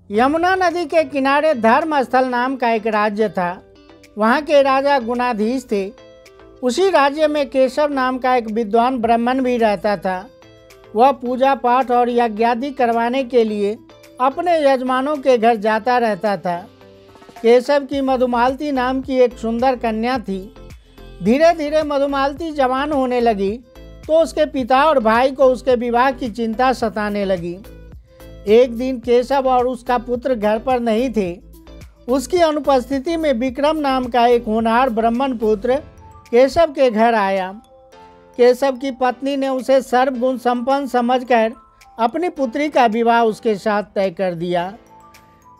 यमुना नदी के किनारे धर्मस्थल नाम का एक राज्य था। वहाँ के राजा गुणाधीश थे। उसी राज्य में केशव नाम का एक विद्वान ब्राह्मण भी रहता था। वह पूजा पाठ और यज्ञादि करवाने के लिए अपने यजमानों के घर जाता रहता था। केशव की मधुमालती नाम की एक सुंदर कन्या थी। धीरे धीरे मधुमालती जवान होने लगी तो उसके पिता और भाई को उसके विवाह की चिंता सताने लगी। एक दिन केशव और उसका पुत्र घर पर नहीं थे। उसकी अनुपस्थिति में विक्रम नाम का एक होनहार ब्राह्मण पुत्र केशव के घर आया। केशव की पत्नी ने उसे सर्वगुण संपन्न समझकर अपनी पुत्री का विवाह उसके साथ तय कर दिया।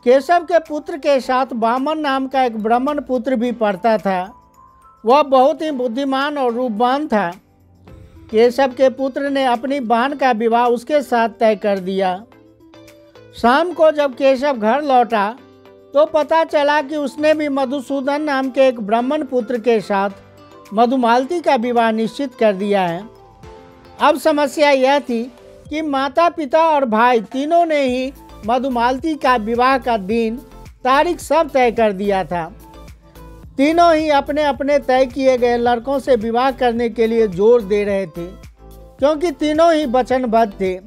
केशव के पुत्र के साथ वामन नाम का एक ब्राह्मण पुत्र भी पढ़ता था। वह बहुत ही बुद्धिमान और रूपवान था। केशव के पुत्र ने अपनी बहन का विवाह उसके साथ तय कर दिया। शाम को जब केशव घर लौटा तो पता चला कि उसने भी मधुसूदन नाम के एक ब्राह्मण पुत्र के साथ मधुमालती का विवाह निश्चित कर दिया है। अब समस्या यह थी कि माता पिता और भाई तीनों ने ही मधुमालती का विवाह का दिन तारीख सब तय कर दिया था। तीनों ही अपने अपने तय किए गए लड़कों से विवाह करने के लिए जोर दे रहे थे, क्योंकि तीनों ही वचनबद्ध थे।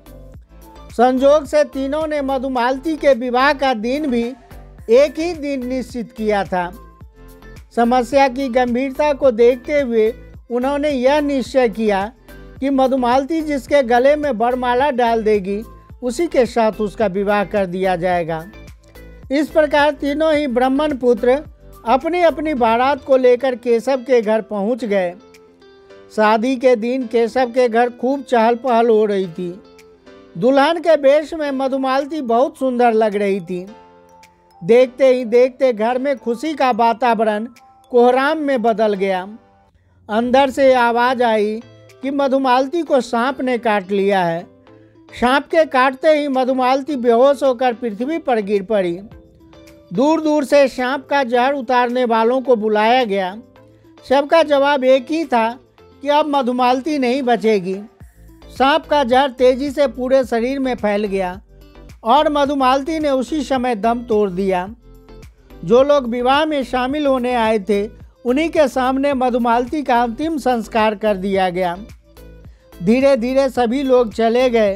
संजोग से तीनों ने मधुमालती के विवाह का दिन भी एक ही दिन निश्चित किया था। समस्या की गंभीरता को देखते हुए उन्होंने यह निश्चय किया कि मधुमालती जिसके गले में वरमाला डाल देगी उसी के साथ उसका विवाह कर दिया जाएगा। इस प्रकार तीनों ही ब्राह्मण पुत्र अपनी अपनी बारात को लेकर केशव के घर पहुंच गए। शादी के दिन केशव के घर खूब चहल पहल हो रही थी। दुल्हन के वेश में मधुमालती बहुत सुंदर लग रही थी। देखते ही देखते घर में खुशी का वातावरण कोहराम में बदल गया। अंदर से आवाज़ आई कि मधुमालती को सांप ने काट लिया है। सांप के काटते ही मधुमालती बेहोश होकर पृथ्वी पर गिर पड़ी। दूर दूर से सांप का जहर उतारने वालों को बुलाया गया। सबका जवाब एक ही था कि अब मधुमालती नहीं बचेगी। सांप का जहर तेजी से पूरे शरीर में फैल गया और मधुमालती ने उसी समय दम तोड़ दिया। जो लोग विवाह में शामिल होने आए थे उन्हीं के सामने मधुमालती का अंतिम संस्कार कर दिया गया। धीरे धीरे सभी लोग चले गए,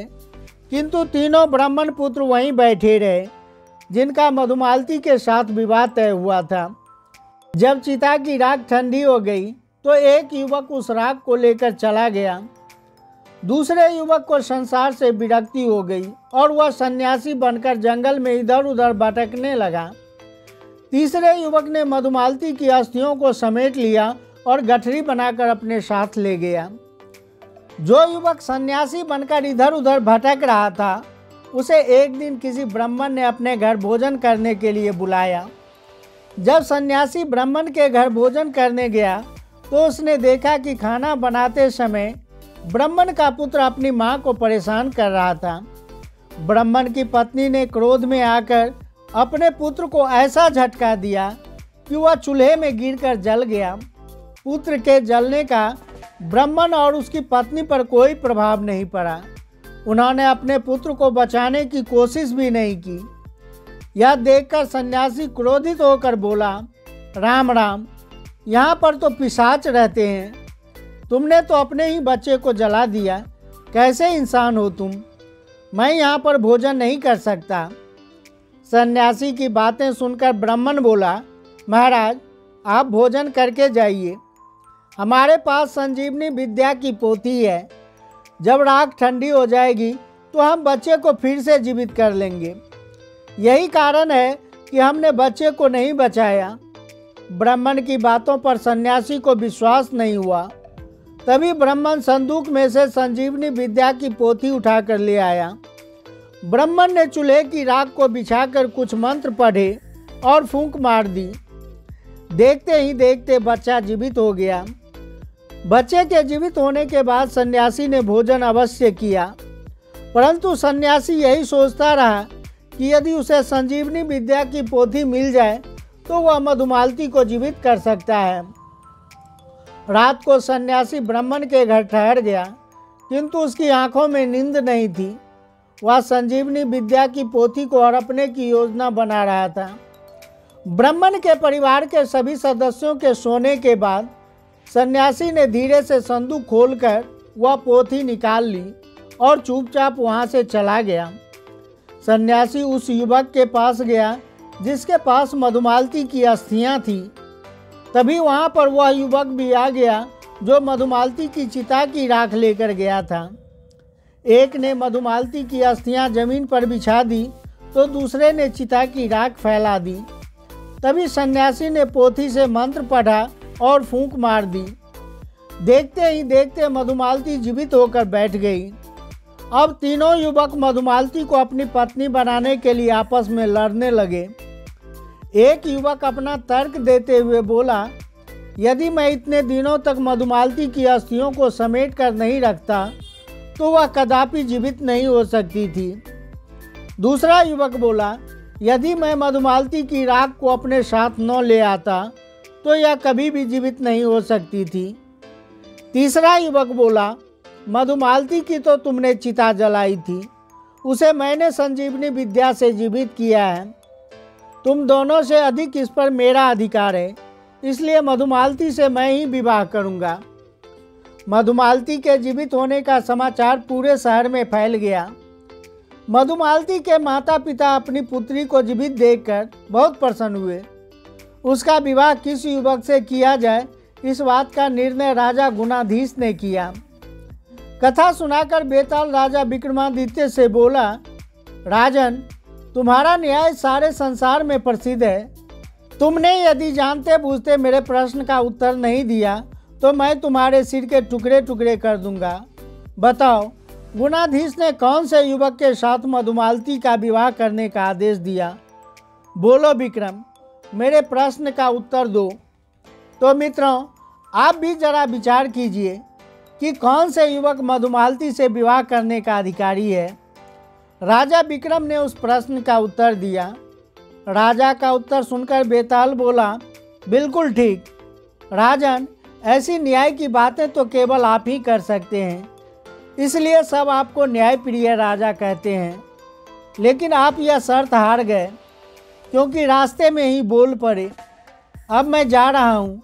किंतु तीनों ब्राह्मण पुत्र वहीं बैठे रहे जिनका मधुमालती के साथ विवाह तय हुआ था। जब चिता की राख ठंडी हो गई तो एक युवक उस राख को लेकर चला गया। दूसरे युवक को संसार से विरक्ति हो गई और वह सन्यासी बनकर जंगल में इधर उधर भटकने लगा। तीसरे युवक ने मधुमालती की अस्थियों को समेट लिया और गठरी बनाकर अपने साथ ले गया। जो युवक सन्यासी बनकर इधर उधर भटक रहा था उसे एक दिन किसी ब्राह्मण ने अपने घर भोजन करने के लिए बुलाया। जब सन्यासी ब्राह्मण के घर भोजन करने गया तो उसने देखा कि खाना बनाते समय ब्राह्मण का पुत्र अपनी माँ को परेशान कर रहा था। ब्राह्मण की पत्नी ने क्रोध में आकर अपने पुत्र को ऐसा झटका दिया कि वह चूल्हे में गिरकर जल गया। पुत्र के जलने का ब्राह्मण और उसकी पत्नी पर कोई प्रभाव नहीं पड़ा। उन्होंने अपने पुत्र को बचाने की कोशिश भी नहीं की। यह देखकर सन्यासी क्रोधित होकर बोला, राम राम, यहाँ पर तो पिशाच रहते हैं। तुमने तो अपने ही बच्चे को जला दिया। कैसे इंसान हो तुम? मैं यहाँ पर भोजन नहीं कर सकता। सन्यासी की बातें सुनकर ब्राह्मण बोला, महाराज आप भोजन करके जाइए। हमारे पास संजीवनी विद्या की पोथी है। जब राख ठंडी हो जाएगी तो हम बच्चे को फिर से जीवित कर लेंगे। यही कारण है कि हमने बच्चे को नहीं बचाया। ब्राह्मण की बातों पर सन्यासी को विश्वास नहीं हुआ। तभी ब्राह्मण संदूक में से संजीवनी विद्या की पोथी उठाकर ले आया। ब्राह्मण ने चूल्हे की राख को बिछाकर कुछ मंत्र पढ़े और फूंक मार दी। देखते ही देखते बच्चा जीवित हो गया। बच्चे के जीवित होने के बाद सन्यासी ने भोजन अवश्य किया, परंतु सन्यासी यही सोचता रहा कि यदि उसे संजीवनी विद्या की पोथी मिल जाए तो वह मधुमालती को जीवित कर सकता है। रात को सन्यासी ब्राह्मण के घर ठहर गया, किंतु उसकी आंखों में नींद नहीं थी। वह संजीवनी विद्या की पोथी को हड़पने की योजना बना रहा था। ब्राह्मण के परिवार के सभी सदस्यों के सोने के बाद सन्यासी ने धीरे से संदूक खोलकर वह पोथी निकाल ली और चुपचाप वहां से चला गया। सन्यासी उस युवक के पास गया जिसके पास मधुमालती की अस्थियां थीं। तभी वहां पर वह युवक भी आ गया जो मधुमालती की चिता की राख लेकर गया था। एक ने मधुमालती की अस्थियां जमीन पर बिछा दी तो दूसरे ने चिता की राख फैला दी। तभी सन्यासी ने पोथी से मंत्र पढ़ा और फूंक मार दी। देखते ही देखते मधुमालती जीवित होकर बैठ गई। अब तीनों युवक मधुमालती को अपनी पत्नी बनाने के लिए आपस में लड़ने लगे। एक युवक अपना तर्क देते हुए बोला, यदि मैं इतने दिनों तक मधुमालती की अस्थियों को समेट कर नहीं रखता तो वह कदापि जीवित नहीं हो सकती थी। दूसरा युवक बोला, यदि मैं मधुमालती की राख को अपने साथ न ले आता तो यह कभी भी जीवित नहीं हो सकती थी। तीसरा युवक बोला, मधुमालती की तो तुमने चिता जलाई थी, उसे मैंने संजीवनी विद्या से जीवित किया है। तुम दोनों से अधिक इस पर मेरा अधिकार है, इसलिए मधुमालती से मैं ही विवाह करूंगा। मधुमालती के जीवित होने का समाचार पूरे शहर में फैल गया। मधुमालती के माता पिता अपनी पुत्री को जीवित देखकर बहुत प्रसन्न हुए। उसका विवाह किस युवक से किया जाए, इस बात का निर्णय राजा गुणाधीश ने किया। कथा सुनाकर बेताल राजा विक्रमादित्य से बोला, राजन, तुम्हारा न्याय सारे संसार में प्रसिद्ध है। तुमने यदि जानते बूझते मेरे प्रश्न का उत्तर नहीं दिया तो मैं तुम्हारे सिर के टुकड़े टुकड़े कर दूंगा। बताओ, गुणाधीश ने कौन से युवक के साथ मधुमालती का विवाह करने का आदेश दिया? बोलो विक्रम, मेरे प्रश्न का उत्तर दो। तो मित्रों, आप भी जरा विचार कीजिए कि कौन से युवक मधुमालती से विवाह करने का अधिकारी है। राजा विक्रम ने उस प्रश्न का उत्तर दिया। राजा का उत्तर सुनकर बेताल बोला, बिल्कुल ठीक राजन, ऐसी न्याय की बातें तो केवल आप ही कर सकते हैं, इसलिए सब आपको न्यायप्रिय राजा कहते हैं। लेकिन आप यह शर्त हार गए क्योंकि रास्ते में ही बोल पड़े। अब मैं जा रहा हूँ।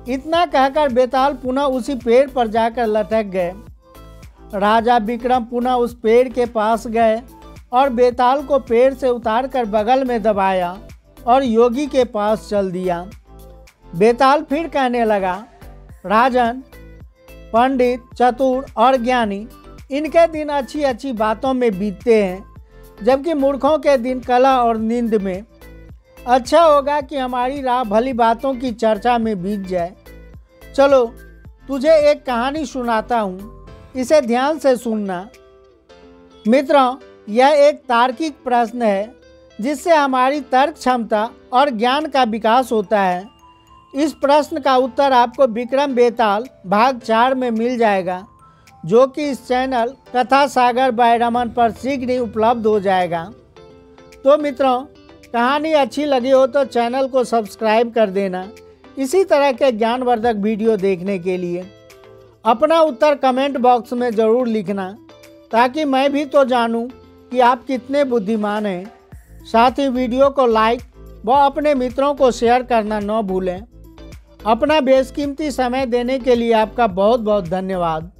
इतना कहकर बेताल पुनः उसी पेड़ पर जाकर लटक गए। राजा विक्रम पुनः उस पेड़ के पास गए और बेताल को पेड़ से उतारकर बगल में दबाया और योगी के पास चल दिया। बेताल फिर कहने लगा, राजन, पंडित, चतुर और ज्ञानी, इनके दिन अच्छी अच्छी बातों में बीतते हैं, जबकि मूर्खों के दिन कलह और नींद में। अच्छा होगा कि हमारी राह भली बातों की चर्चा में बीत जाए। चलो, तुझे एक कहानी सुनाता हूँ, इसे ध्यान से सुनना। मित्रों, यह एक तार्किक प्रश्न है जिससे हमारी तर्क क्षमता और ज्ञान का विकास होता है। इस प्रश्न का उत्तर आपको विक्रम बेताल भाग 4 में मिल जाएगा, जो कि इस चैनल कथा सागर बाय रमन पर शीघ्र ही उपलब्ध हो जाएगा। तो मित्रों, कहानी अच्छी लगी हो तो चैनल को सब्सक्राइब कर देना इसी तरह के ज्ञानवर्धक वीडियो देखने के लिए। अपना उत्तर कमेंट बॉक्स में ज़रूर लिखना ताकि मैं भी तो जानूं कि आप कितने बुद्धिमान हैं। साथ ही वीडियो को लाइक व अपने मित्रों को शेयर करना न भूलें। अपना बेशकीमती समय देने के लिए आपका बहुत बहुत धन्यवाद।